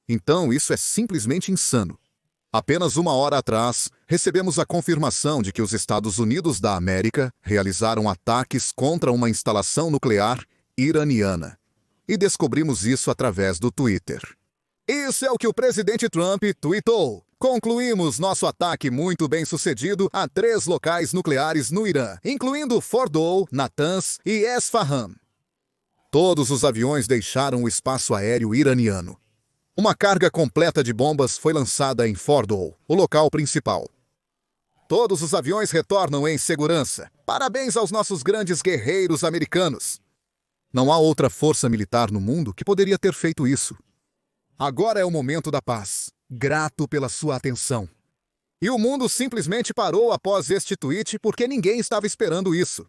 Então isso é simplesmente insano. Apenas uma hora atrás, recebemos a confirmação de que os Estados Unidos da América realizaram ataques contra uma instalação nuclear iraniana. E descobrimos isso através do Twitter. Isso é o que o presidente Trump tweetou. Concluímos nosso ataque muito bem sucedido a 3 locais nucleares no Irã, incluindo Fordow, Natanz e Esfahan. Todos os aviões deixaram o espaço aéreo iraniano. Uma carga completa de bombas foi lançada em Fordow, o local principal. Todos os aviões retornam em segurança. Parabéns aos nossos grandes guerreiros americanos. Não há outra força militar no mundo que poderia ter feito isso. Agora é o momento da paz. Grato pela sua atenção. E o mundo simplesmente parou após este tweet porque ninguém estava esperando isso.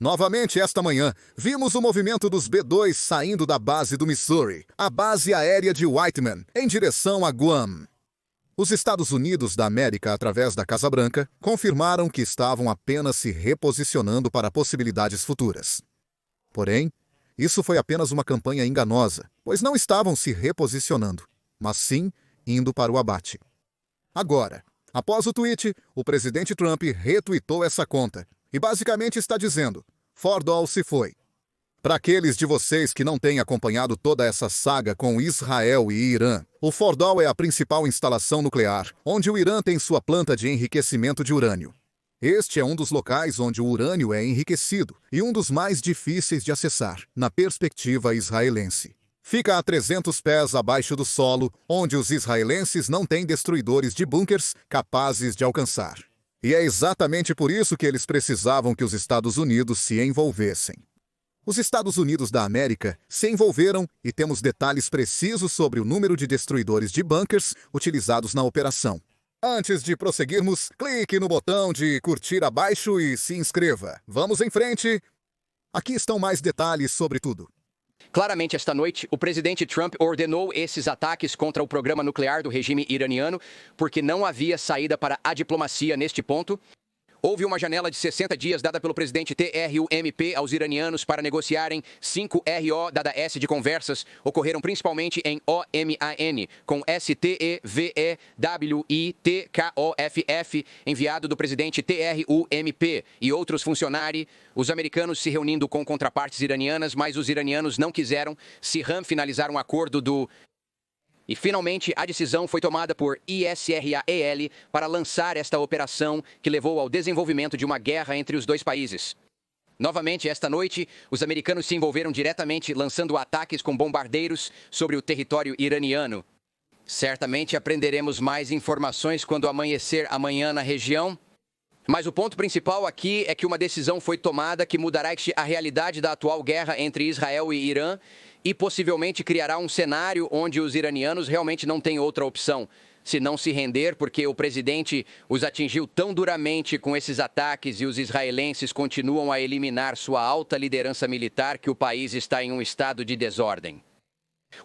Novamente, esta manhã, vimos o movimento dos B-2 saindo da base do Missouri, a base aérea de Whiteman, em direção a Guam. Os Estados Unidos da América, através da Casa Branca, confirmaram que estavam apenas se reposicionando para possibilidades futuras. Porém, isso foi apenas uma campanha enganosa, pois não estavam se reposicionando, mas sim indo para o abate. Agora, após o tweet, o presidente Trump retweetou essa conta e basicamente está dizendo: Fordow se foi. Para aqueles de vocês que não têm acompanhado toda essa saga com Israel e Irã, o Fordow é a principal instalação nuclear, onde o Irã tem sua planta de enriquecimento de urânio. Este é um dos locais onde o urânio é enriquecido e um dos mais difíceis de acessar, na perspectiva israelense. Fica a 300 pés abaixo do solo, onde os israelenses não têm destruidores de bunkers capazes de alcançar. E é exatamente por isso que eles precisavam que os Estados Unidos se envolvessem. Os Estados Unidos da América se envolveram e temos detalhes precisos sobre o número de destruidores de bunkers utilizados na operação. Antes de prosseguirmos, clique no botão de curtir abaixo e se inscreva. Vamos em frente! Aqui estão mais detalhes sobre tudo. Claramente, esta noite, o presidente Trump ordenou esses ataques contra o programa nuclear do regime iraniano porque não havia saída para a diplomacia neste ponto. Houve uma janela de 60 dias dada pelo presidente TRUMP aos iranianos para negociarem 5 RO dada S de conversas. Ocorreram principalmente em OMAN, com STEVEWITKOFF, enviado do presidente TRUMP e outros funcionários. Os americanos se reunindo com contrapartes iranianas, mas os iranianos não quiseram. Sirhan finalizar um acordo do... E, finalmente, a decisão foi tomada por ISRAEL para lançar esta operação que levou ao desenvolvimento de uma guerra entre os dois países. Novamente, esta noite, os americanos se envolveram diretamente lançando ataques com bombardeiros sobre o território iraniano. Certamente aprenderemos mais informações quando amanhecer amanhã na região. Mas o ponto principal aqui é que uma decisão foi tomada que mudará a realidade da atual guerra entre Israel e Irã e possivelmente criará um cenário onde os iranianos realmente não têm outra opção, se não se render, porque o presidente os atingiu tão duramente com esses ataques e os israelenses continuam a eliminar sua alta liderança militar que o país está em um estado de desordem.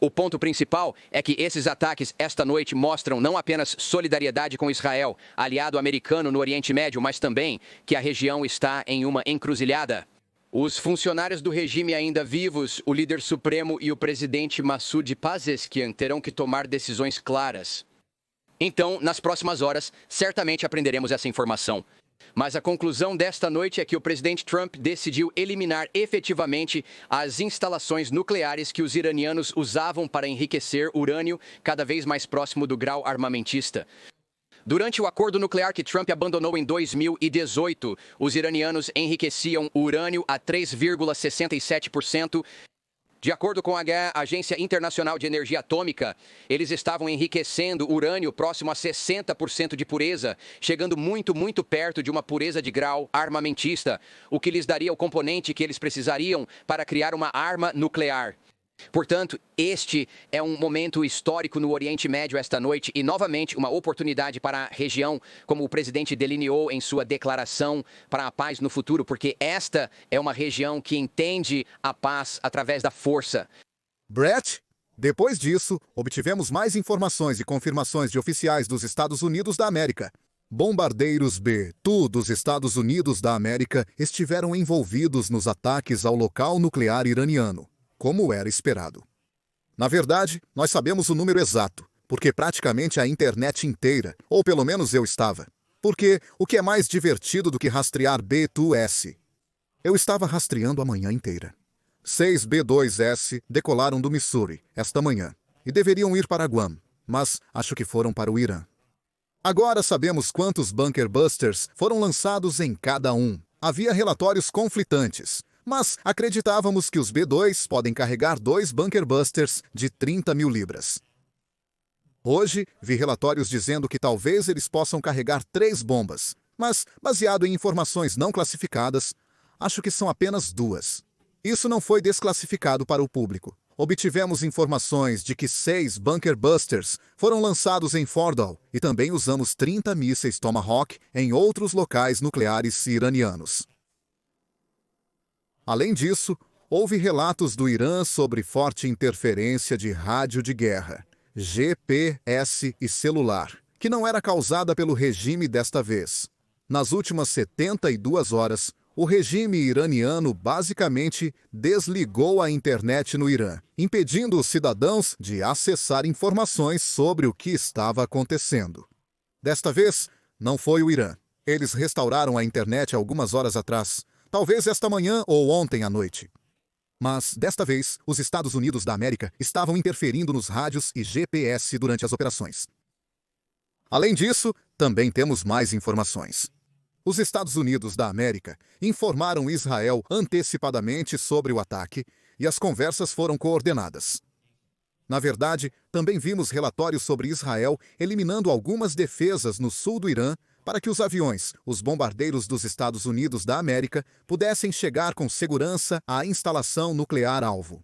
O ponto principal é que esses ataques esta noite mostram não apenas solidariedade com Israel, aliado americano no Oriente Médio, mas também que a região está em uma encruzilhada. Os funcionários do regime ainda vivos, o líder supremo e o presidente Massoud Pezeshkian terão que tomar decisões claras. Então, nas próximas horas, certamente aprenderemos essa informação. Mas a conclusão desta noite é que o presidente Trump decidiu eliminar efetivamente as instalações nucleares que os iranianos usavam para enriquecer urânio cada vez mais próximo do grau armamentista. Durante o acordo nuclear que Trump abandonou em 2018, os iranianos enriqueciam urânio a 3,67%. De acordo com a Agência Internacional de Energia Atômica, eles estavam enriquecendo urânio próximo a 60% de pureza, chegando muito perto de uma pureza de grau armamentista, o que lhes daria o componente que eles precisariam para criar uma arma nuclear. Portanto, este é um momento histórico no Oriente Médio esta noite e, novamente, uma oportunidade para a região, como o presidente delineou em sua declaração para a paz no futuro, porque esta é uma região que entende a paz através da força. Brett, depois disso, obtivemos mais informações e confirmações de oficiais dos Estados Unidos da América. Bombardeiros B-2 dos Estados Unidos da América estiveram envolvidos nos ataques ao local nuclear iraniano, como era esperado. Na verdade, nós sabemos o número exato, porque praticamente a internet inteira, ou pelo menos eu estava. Porque o que é mais divertido do que rastrear B2S? Eu estava rastreando a manhã inteira. 6 B2S decolaram do Missouri esta manhã e deveriam ir para Guam, mas acho que foram para o Irã. Agora sabemos quantos Bunker Busters foram lançados em cada um. Havia relatórios conflitantes, mas acreditávamos que os B2 podem carregar 2 Bunker Busters de 30 mil libras. Hoje, vi relatórios dizendo que talvez eles possam carregar 3 bombas, mas, baseado em informações não classificadas, acho que são apenas 2. Isso não foi desclassificado para o público. Obtivemos informações de que 6 Bunker Busters foram lançados em Fordow e também usamos 30 mísseis Tomahawk em outros locais nucleares iranianos. Além disso, houve relatos do Irã sobre forte interferência de rádio de guerra, GPS e celular, que não era causada pelo regime desta vez. Nas últimas 72 horas, o regime iraniano basicamente desligou a internet no Irã, impedindo os cidadãos de acessar informações sobre o que estava acontecendo. Desta vez, não foi o Irã. Eles restauraram a internet algumas horas atrás, talvez esta manhã ou ontem à noite. Mas, desta vez, os Estados Unidos da América estavam interferindo nos rádios e GPS durante as operações. Além disso, também temos mais informações. Os Estados Unidos da América informaram Israel antecipadamente sobre o ataque e as conversas foram coordenadas. Na verdade, também vimos relatórios sobre Israel eliminando algumas defesas no sul do Irã para que os aviões, os bombardeiros dos Estados Unidos da América, pudessem chegar com segurança à instalação nuclear alvo.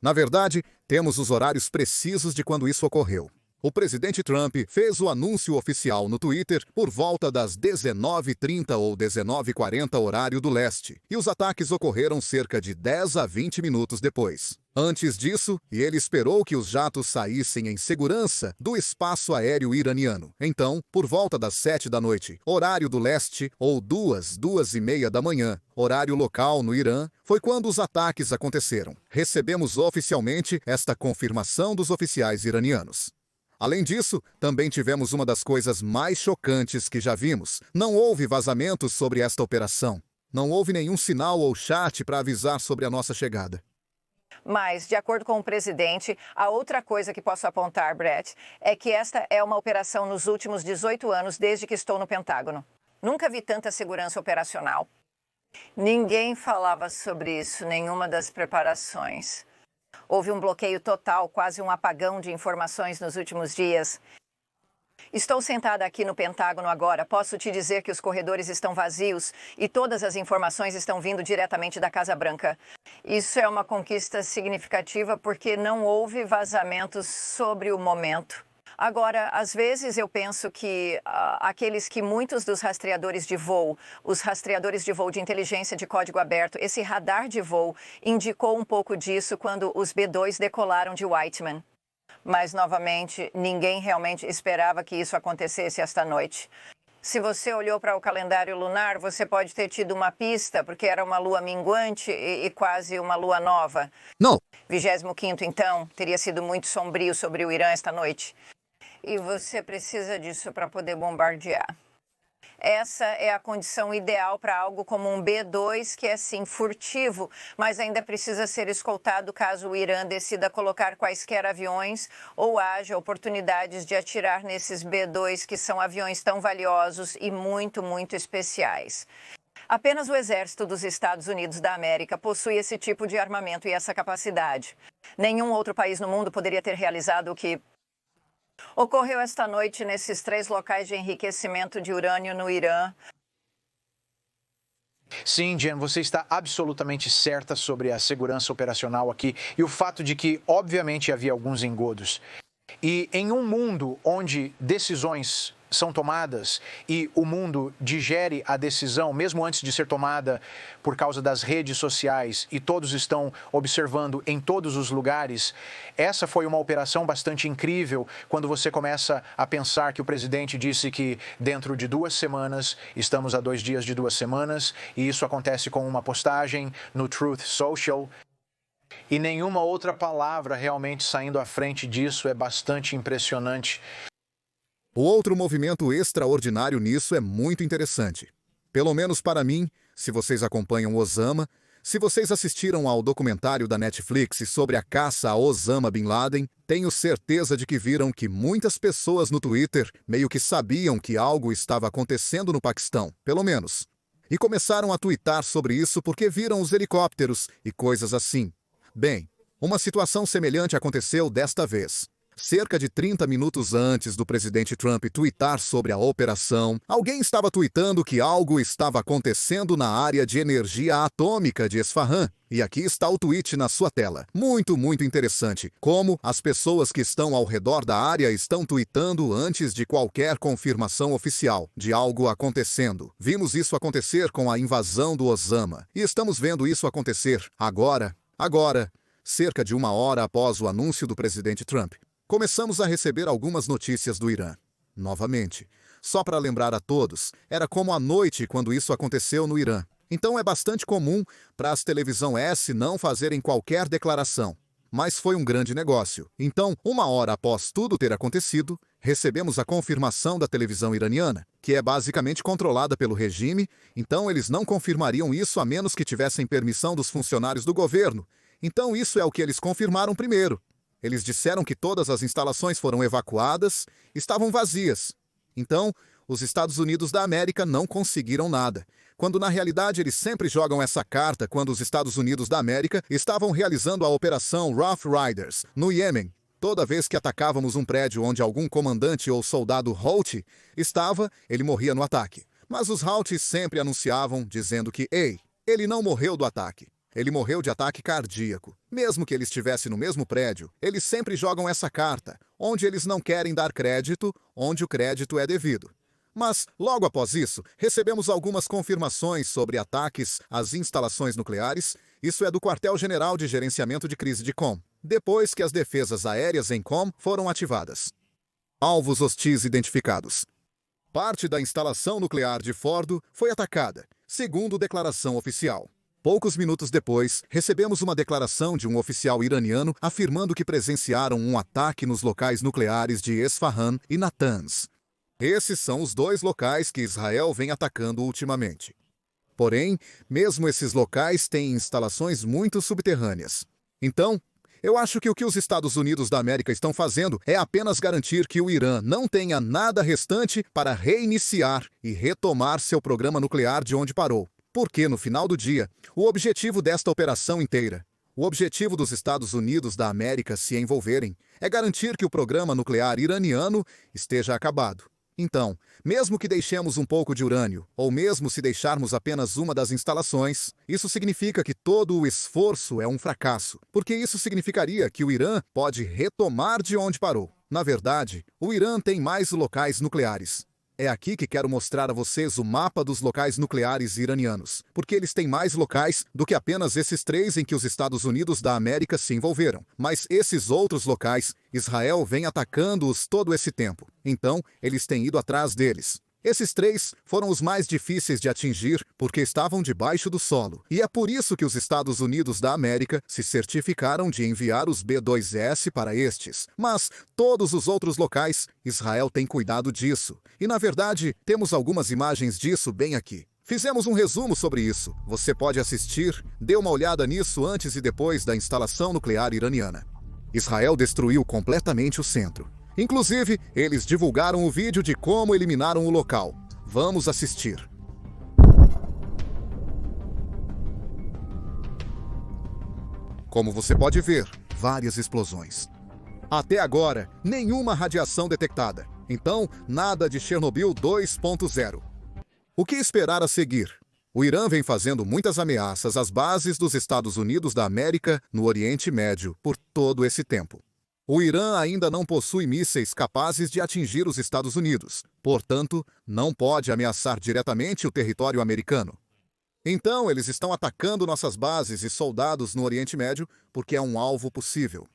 Na verdade, temos os horários precisos de quando isso ocorreu. O presidente Trump fez o anúncio oficial no Twitter por volta das 19h30 ou 19h40 horário do leste, e os ataques ocorreram cerca de 10 a 20 minutos depois. Antes disso, ele esperou que os jatos saíssem em segurança do espaço aéreo iraniano. Então, por volta das 7 da noite, horário do leste, ou 2h30 da manhã, horário local no Irã, foi quando os ataques aconteceram. Recebemos oficialmente esta confirmação dos oficiais iranianos. Além disso, também tivemos uma das coisas mais chocantes que já vimos. Não houve vazamentos sobre esta operação. Não houve nenhum sinal ou chat para avisar sobre a nossa chegada. Mas, de acordo com o presidente, a outra coisa que posso apontar, Brett, é que esta é uma operação nos últimos 18 anos desde que estou no Pentágono. Nunca vi tanta segurança operacional. Ninguém falava sobre isso, nenhuma das preparações. Houve um bloqueio total, quase um apagão de informações nos últimos dias. Estou sentada aqui no Pentágono agora. Posso te dizer que os corredores estão vazios e todas as informações estão vindo diretamente da Casa Branca. Isso é uma conquista significativa porque não houve vazamentos sobre o momento. Agora, às vezes eu penso que aqueles que muitos dos rastreadores de voo, os rastreadores de voo de inteligência de código aberto, esse radar de voo indicou um pouco disso quando os B-2 decolaram de Whiteman. Mas, novamente, ninguém realmente esperava que isso acontecesse esta noite. Se você olhou para o calendário lunar, você pode ter tido uma pista, porque era uma lua minguante e quase uma lua nova. Não. 25º, então, teria sido muito sombrio sobre o Irã esta noite. E você precisa disso para poder bombardear. Essa é a condição ideal para algo como um B-2, que é sim furtivo, mas ainda precisa ser escoltado caso o Irã decida colocar quaisquer aviões ou haja oportunidades de atirar nesses B-2, que são aviões tão valiosos e muito, muito especiais. Apenas o Exército dos Estados Unidos da América possui esse tipo de armamento e essa capacidade. Nenhum outro país no mundo poderia ter realizado o que ocorreu esta noite nesses 3 locais de enriquecimento de urânio no Irã. Sim, Jen, você está absolutamente certa sobre a segurança operacional aqui e o fato de que, obviamente, havia alguns engodos. E em um mundo onde decisões são tomadas e o mundo digere a decisão, mesmo antes de ser tomada por causa das redes sociais e todos estão observando em todos os lugares, essa foi uma operação bastante incrível quando você começa a pensar que o presidente disse que dentro de 2 semanas, estamos a 2 dias de 2 semanas, e isso acontece com uma postagem no Truth Social. e nenhuma outra palavra realmente saindo à frente disso é bastante impressionante. O outro movimento extraordinário nisso é muito interessante. Pelo menos para mim, se vocês acompanham Osama, se vocês assistiram ao documentário da Netflix sobre a caça a Osama Bin Laden, tenho certeza de que viram que muitas pessoas no Twitter meio que sabiam que algo estava acontecendo no Paquistão, pelo menos. E começaram a tuitar sobre isso porque viram os helicópteros e coisas assim. Bem, uma situação semelhante aconteceu desta vez. Cerca de 30 minutos antes do presidente Trump tuitar sobre a operação, alguém estava tuitando que algo estava acontecendo na área de energia atômica de Esfahan. E aqui está o tweet na sua tela. Muito interessante. Como as pessoas que estão ao redor da área estão tuitando antes de qualquer confirmação oficial de algo acontecendo. Vimos isso acontecer com a invasão do Osama. E estamos vendo isso acontecer agora, cerca de uma hora após o anúncio do presidente Trump. Começamos a receber algumas notícias do Irã. Novamente, só para lembrar a todos, era como a noite quando isso aconteceu no Irã. Então é bastante comum para as televisão S não fazerem qualquer declaração. Mas foi um grande negócio. Então, uma hora após tudo ter acontecido, recebemos a confirmação da televisão iraniana, que é basicamente controlada pelo regime, então eles não confirmariam isso a menos que tivessem permissão dos funcionários do governo. Então isso é o que eles confirmaram primeiro. Eles disseram que todas as instalações foram evacuadas, estavam vazias. Então, os Estados Unidos da América não conseguiram nada, quando na realidade eles sempre jogam essa carta quando os Estados Unidos da América estavam realizando a operação Rough Riders, no Iêmen. Toda vez que atacávamos um prédio onde algum comandante ou soldado Houthi estava, ele morria no ataque. Mas os Houthis sempre anunciavam, dizendo que, ele não morreu do ataque. Ele morreu de ataque cardíaco. Mesmo que ele estivesse no mesmo prédio, eles sempre jogam essa carta, onde eles não querem dar crédito, onde o crédito é devido. Mas, logo após isso, recebemos algumas confirmações sobre ataques às instalações nucleares. Isso é do Quartel-General de Gerenciamento de Crise de Qom, depois que as defesas aéreas em Qom foram ativadas. Alvos hostis identificados. Parte da instalação nuclear de Fordo foi atacada, segundo declaração oficial. Poucos minutos depois, recebemos uma declaração de um oficial iraniano afirmando que presenciaram um ataque nos locais nucleares de Esfahan e Natanz. Esses são os dois locais que Israel vem atacando ultimamente. Porém, mesmo esses locais têm instalações muito subterrâneas. Então, eu acho que o que os Estados Unidos da América estão fazendo é apenas garantir que o Irã não tenha nada restante para reiniciar e retomar seu programa nuclear de onde parou. Porque, no final do dia, o objetivo desta operação inteira, o objetivo dos Estados Unidos da América se envolverem, é garantir que o programa nuclear iraniano esteja acabado. Então, mesmo que deixemos um pouco de urânio, ou mesmo se deixarmos apenas uma das instalações, isso significa que todo o esforço é um fracasso, porque isso significaria que o Irã pode retomar de onde parou. Na verdade, o Irã tem mais locais nucleares. É aqui que quero mostrar a vocês o mapa dos locais nucleares iranianos, porque eles têm mais locais do que apenas esses 3 em que os Estados Unidos da América se envolveram. Mas esses outros locais, Israel vem atacando-os todo esse tempo. Então, eles têm ido atrás deles. Esses 3 foram os mais difíceis de atingir porque estavam debaixo do solo. E é por isso que os Estados Unidos da América se certificaram de enviar os B-2S para estes. Mas todos os outros locais, Israel tem cuidado disso. E na verdade, temos algumas imagens disso bem aqui. Fizemos um resumo sobre isso. Você pode assistir, dê uma olhada nisso antes e depois da instalação nuclear iraniana. Israel destruiu completamente o centro. Inclusive, eles divulgaram o vídeo de como eliminaram o local. Vamos assistir. Como você pode ver, várias explosões. Até agora, nenhuma radiação detectada. Então, nada de Chernobyl 2.0. O que esperar a seguir? O Irã vem fazendo muitas ameaças às bases dos Estados Unidos da América no Oriente Médio por todo esse tempo. O Irã ainda não possui mísseis capazes de atingir os Estados Unidos, portanto, não pode ameaçar diretamente o território americano. Então, eles estão atacando nossas bases e soldados no Oriente Médio porque é um alvo possível.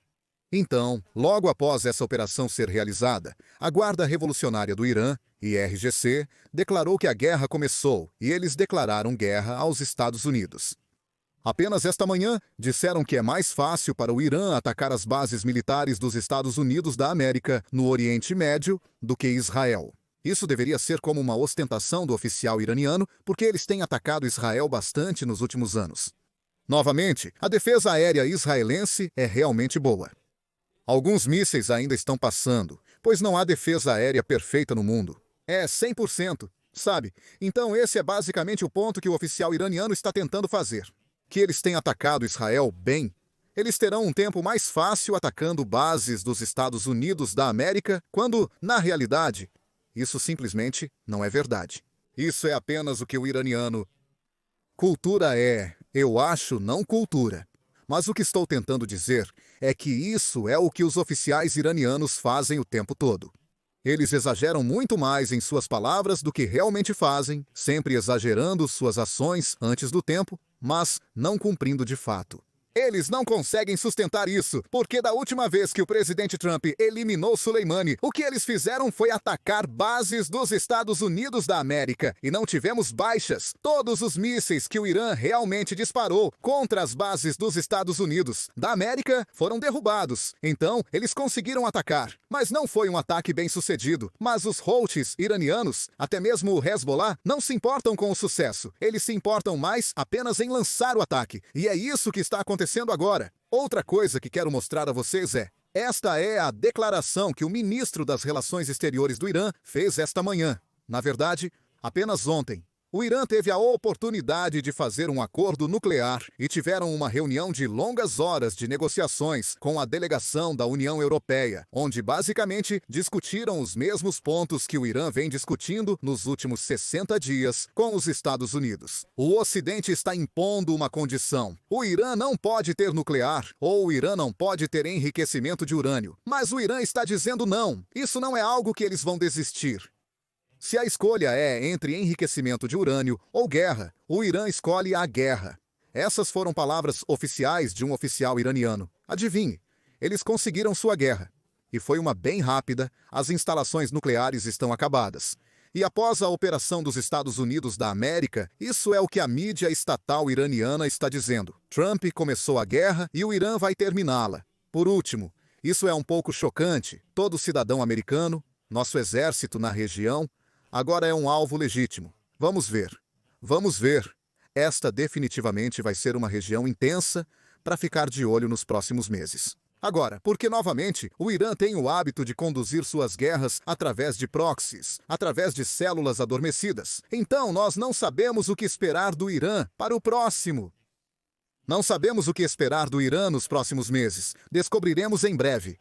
Então, logo após essa operação ser realizada, a Guarda Revolucionária do Irã, IRGC, declarou que a guerra começou e eles declararam guerra aos Estados Unidos. Apenas esta manhã, disseram que é mais fácil para o Irã atacar as bases militares dos Estados Unidos da América no Oriente Médio do que Israel. Isso deveria ser como uma ostentação do oficial iraniano, porque eles têm atacado Israel bastante nos últimos anos. Novamente, a defesa aérea israelense é realmente boa. Alguns mísseis ainda estão passando, pois não há defesa aérea perfeita no mundo. É 100%, sabe? Então esse é basicamente o ponto que o oficial iraniano está tentando fazer. Que eles têm atacado Israel bem, eles terão um tempo mais fácil atacando bases dos Estados Unidos da América, quando, na realidade, isso simplesmente não é verdade. Isso é apenas o que o iraniano... Cultura é, eu acho, não cultura. Mas o que estou tentando dizer é que isso é o que os oficiais iranianos fazem o tempo todo. Eles exageram muito mais em suas palavras do que realmente fazem, sempre exagerando suas ações antes do tempo, mas não cumprindo de fato. Eles não conseguem sustentar isso, porque da última vez que o presidente Trump eliminou Soleimani, o que eles fizeram foi atacar bases dos Estados Unidos da América, e não tivemos baixas. Todos os mísseis que o Irã realmente disparou contra as bases dos Estados Unidos da América foram derrubados. Então, eles conseguiram atacar. Mas não foi um ataque bem sucedido. Mas os Houthis iranianos, até mesmo o Hezbollah, não se importam com o sucesso. Eles se importam mais apenas em lançar o ataque. E é isso que está acontecendo agora. Outra coisa que quero mostrar a vocês é: esta é a declaração que o ministro das Relações Exteriores do Irã fez esta manhã. Na verdade, apenas ontem. O Irã teve a oportunidade de fazer um acordo nuclear e tiveram uma reunião de longas horas de negociações com a delegação da União Europeia, onde basicamente discutiram os mesmos pontos que o Irã vem discutindo nos últimos 60 dias com os Estados Unidos. O Ocidente está impondo uma condição: o Irã não pode ter nuclear, ou o Irã não pode ter enriquecimento de urânio. Mas o Irã está dizendo não, isso não é algo que eles vão desistir. Se a escolha é entre enriquecimento de urânio ou guerra, o Irã escolhe a guerra. Essas foram palavras oficiais de um oficial iraniano. Adivinhe, eles conseguiram sua guerra. E foi uma bem rápida, as instalações nucleares estão acabadas. E após a operação dos Estados Unidos da América, isso é o que a mídia estatal iraniana está dizendo. Trump começou a guerra e o Irã vai terminá-la. Por último, isso é um pouco chocante. Todo cidadão americano, nosso exército na região, agora é um alvo legítimo. Vamos ver. Vamos ver. Esta definitivamente vai ser uma região intensa para ficar de olho nos próximos meses. Agora, porque novamente o Irã tem o hábito de conduzir suas guerras através de proxies, através de células adormecidas. Então nós não sabemos o que esperar do Irã para o próximo. Não sabemos o que esperar do Irã nos próximos meses. Descobriremos em breve.